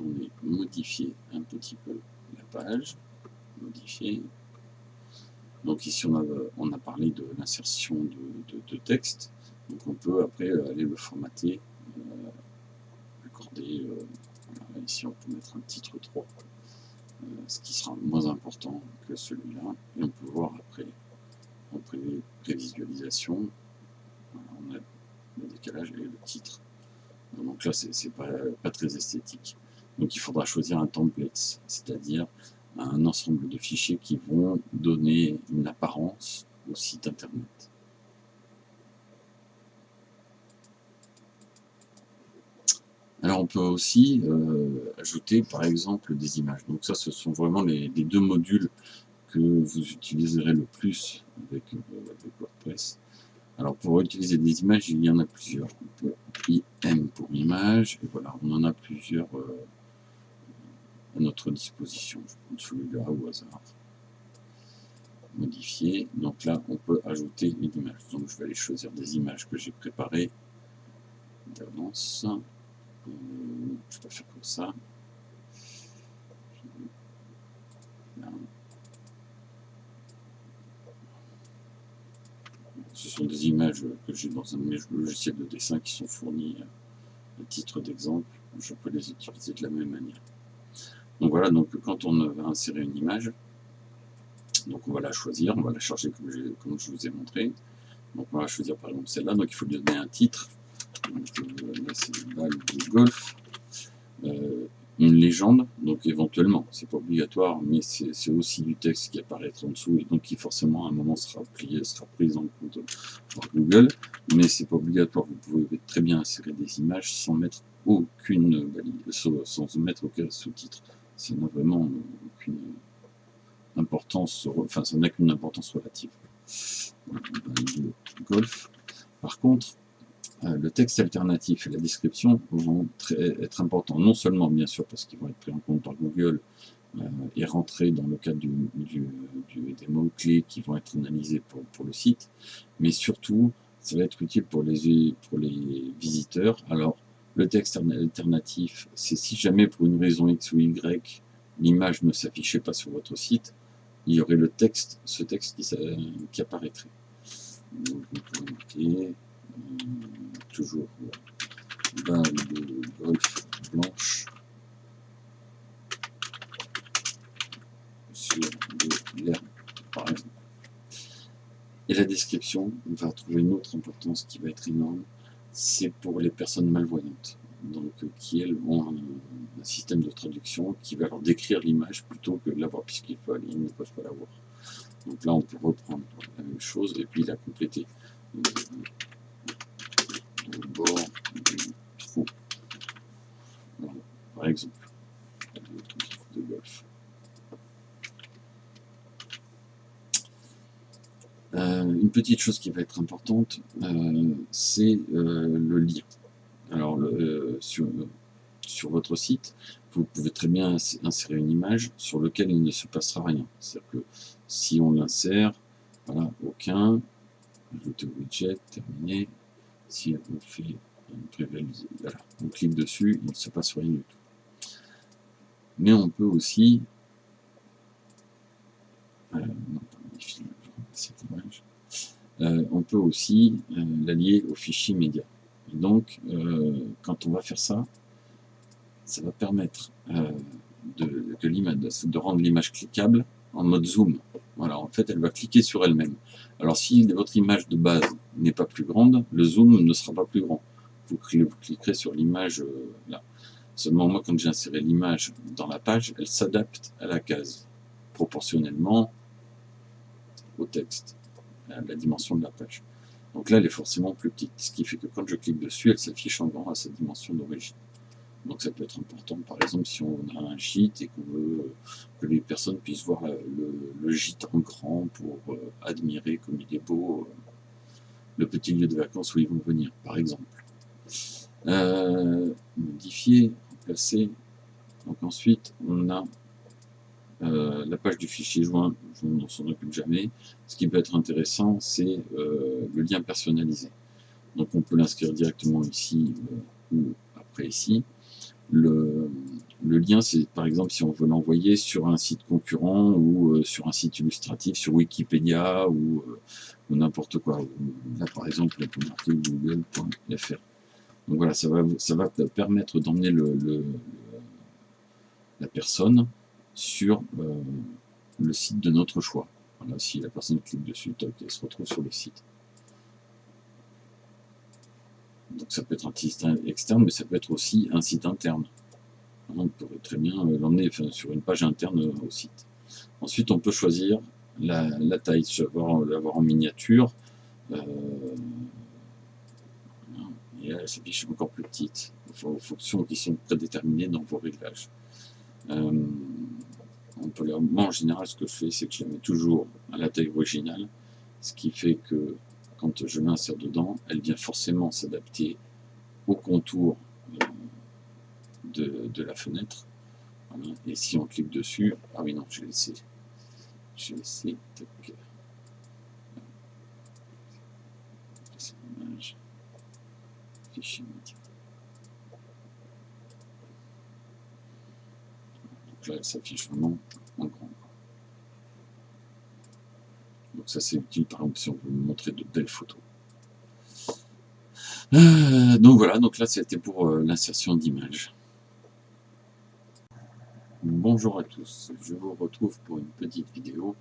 retourner, modifier un petit peu la page, modifier. Donc ici on a parlé de l'insertion de texte, donc on peut après aller le formater, accorder, voilà, ici on peut mettre un titre 3, ce qui sera moins important que celui-là, et on peut voir après en prévisualisation, voilà, on a le décalage et le titre. Donc là c'est pas très esthétique. Donc il faudra choisir un template, c'est-à-dire un ensemble de fichiers qui vont donner une apparence au site internet. Alors on peut aussi ajouter par exemple des images. Donc ça ce sont vraiment les deux modules que vous utiliserez le plus avec WordPress. Alors pour utiliser des images, il y en a plusieurs. On peut IM pour image, et voilà, on en a plusieurs à notre disposition. Je prends celui-là au hasard. Modifier. Donc là, on peut ajouter une image. Donc je vais aller choisir des images que j'ai préparées d'avance. Je vais faire comme ça. Là. Ce sont des images que j'ai dans un de mes logiciels de dessin qui sont fournis à titre d'exemple. Je peux les utiliser de la même manière. Donc voilà, donc quand on va insérer une image, donc on va la choisir, on va la charger comme je vous ai montré. Donc on va choisir par exemple celle-là, donc il faut lui donner un titre. Donc, là c'est balle de golf. Une légende, donc éventuellement, c'est pas obligatoire, mais c'est aussi du texte qui apparaîtra en dessous et donc qui forcément à un moment sera prise en compte par Google, mais c'est pas obligatoire. Vous pouvez très bien insérer des images sans mettre aucune sans mettre aucun sous-titre. Ça n'a vraiment aucune importance, enfin ça n'a qu'une importance relative. Golf. Par contre, le texte alternatif et la description vont être importants, non seulement bien sûr parce qu'ils vont être pris en compte par Google et rentrer dans le cadre des mots-clés qui vont être analysés pour le site, mais surtout ça va être utile pour les visiteurs. Alors le texte alternatif, c'est si jamais pour une raison X ou Y, l'image ne s'affichait pas sur votre site, il y aurait ce texte qui apparaîtrait. Donc on peut marquer toujours balle de golf blanche sur de l'herbe, par exemple. Et la description, on va trouver une autre importance qui va être énorme, c'est pour les personnes malvoyantes, donc qui elles ont un système de traduction qui va leur décrire l'image plutôt que de la voir, puisqu'ils ne peuvent pas la voir. Donc là on peut reprendre la même chose et puis la compléter. Au bord du trou, voilà, par exemple, de golf. Une petite chose qui va être importante, c'est le lien. Alors sur votre site, vous pouvez très bien insérer une image sur laquelle il ne se passera rien. C'est-à-dire que si on l'insère, voilà, aucun, ajouter au widget, terminé. Si on fait une prévisualisation, voilà, on clique dessus, il ne se passe rien du tout. Mais on peut aussi on peut aussi l'allier au fichier média. Et donc, quand on va faire ça, ça va permettre de rendre l'image cliquable en mode zoom. Voilà, en fait, elle va cliquer sur elle-même. Alors, si votre image de base n'est pas plus grande, le zoom ne sera pas plus grand. Vous cliquerez sur l'image là. Seulement, moi, quand j'ai inséré l'image dans la page, elle s'adapte à la case, proportionnellement au texte, à la dimension de la page. Donc là, elle est forcément plus petite, ce qui fait que quand je clique dessus, elle s'affiche en grand à sa dimension d'origine. Donc ça peut être important, par exemple, si on a un gîte et qu'on veut que les personnes puissent voir le gîte en grand pour admirer comme il est beau le petit lieu de vacances où ils vont venir, par exemple. Modifier, remplacer. Donc ensuite, on a la page du fichier joint, je ne s'en occupe jamais. Ce qui peut être intéressant, c'est le lien personnalisé. Donc on peut l'inscrire directement ici ou après ici. Le le lien, c'est par exemple si on veut l'envoyer sur un site concurrent ou sur un site illustratif, sur Wikipédia ou n'importe quoi. Là, par exemple, on peut marquer google.fr. Donc voilà, ça va permettre d'emmener la personne sur le site de notre choix. Voilà, si la personne clique dessus, toc, elle se retrouve sur le site. Donc ça peut être un site externe, mais ça peut être aussi un site interne. On pourrait très bien l'emmener sur une page interne au site. Ensuite, on peut choisir la taille, l'avoir en miniature. Et elle s'affiche encore plus petite, aux fonctions qui sont prédéterminées dans vos réglages. Moi, en général, ce que je fais, c'est que je la mets toujours à la taille originale, ce qui fait que quand je l'insère dedans, elle vient forcément s'adapter au contour de la fenêtre. Voilà. Et si on clique dessus, ah oui non, j'ai laissé, tac, l'image, fichier média. Donc là, elle s'affiche vraiment en grand. Donc ça, c'est utile, par exemple, si on veut montrer de belles photos. Donc voilà, donc là, c'était pour l'insertion d'images. Bonjour à tous, je vous retrouve pour une petite vidéo